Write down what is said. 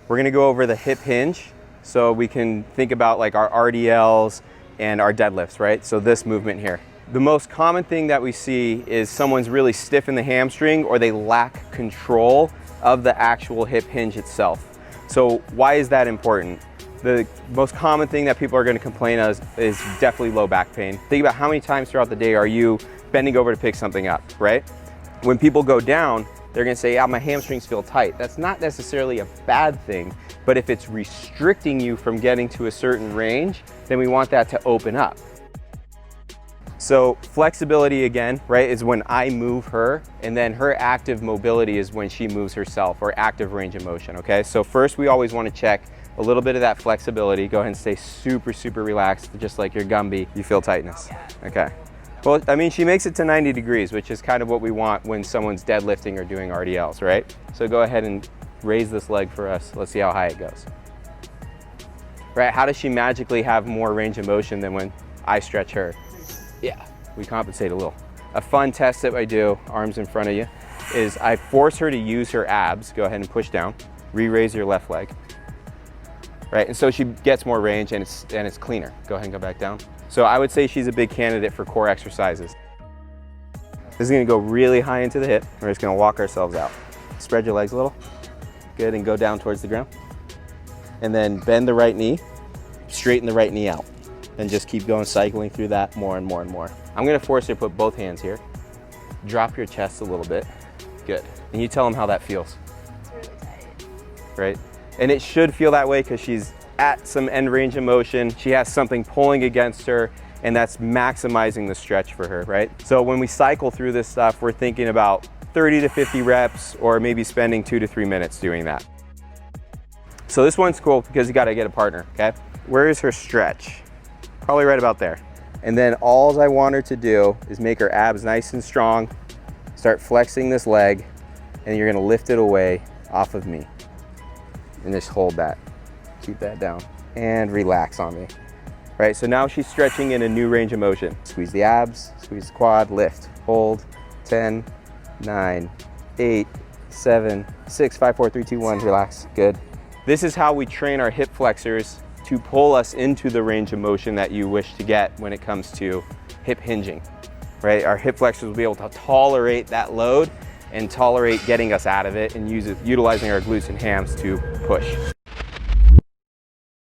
We're gonna go over the hip hinge so we can think about like our RDLs and our deadlifts, right? So this movement here. The most common thing that we see is someone's really stiff in the hamstring or they lack control of the actual hip hinge itself. So why is that important? The most common thing that people are going to complain of is definitely low back pain. Think about how many times throughout the day are you bending over to pick something up, right? When people go down, they're going to say, yeah, my hamstrings feel tight. That's not necessarily a bad thing, but if it's restricting you from getting to a certain range, then we want that to open up. So flexibility again, right, is when I move her, and then her active mobility is when she moves herself, or active range of motion, okay? So first we always want to check a little bit of that flexibility. Go ahead and stay super, super relaxed, just like your Gumby. You feel tightness, okay. Well, I mean, she makes it to 90 degrees, which is kind of what we want when someone's deadlifting or doing RDLs, right? So go ahead and raise this leg for us. Let's see how high it goes. Right, how does she magically have more range of motion than when I stretch her? Yeah, we compensate a little. A fun test that I do, arms in front of you, is I force her to use her abs. Go ahead and push down, re-raise your left leg. Right, and so she gets more range and it's cleaner. Go ahead and go back down. So I would say she's a big candidate for core exercises. This is gonna go really high into the hip. We're just gonna walk ourselves out. Spread your legs a little. Good, and go down towards the ground. And then bend the right knee, straighten the right knee out. And just keep going, cycling through that more and more and more. I'm gonna force you to put both hands here. Drop your chest a little bit. Good. And you tell them how that feels. It's really tight. Right? And it should feel that way because she's at some end range of motion. She has something pulling against her, and that's maximizing the stretch for her, right? So when we cycle through this stuff, we're thinking about 30 to 50 reps, or maybe spending 2 to 3 minutes doing that. So this one's cool because you gotta get a partner, okay? Where is her stretch? Probably right about there. And then all I want her to do is make her abs nice and strong, start flexing this leg, and you're gonna lift it away off of me. And just hold that, keep that down, and relax on me. Right, so now she's stretching in a new range of motion. Squeeze the abs, squeeze the quad, lift, hold, 10, 9, 8, 7, 6, 5, 4, 3, 2, 1, relax, good. This is how we train our hip flexors to pull us into the range of motion that you wish to get when it comes to hip hinging, right? Our hip flexors will be able to tolerate that load and tolerate getting us out of it and utilizing our glutes and hams to push.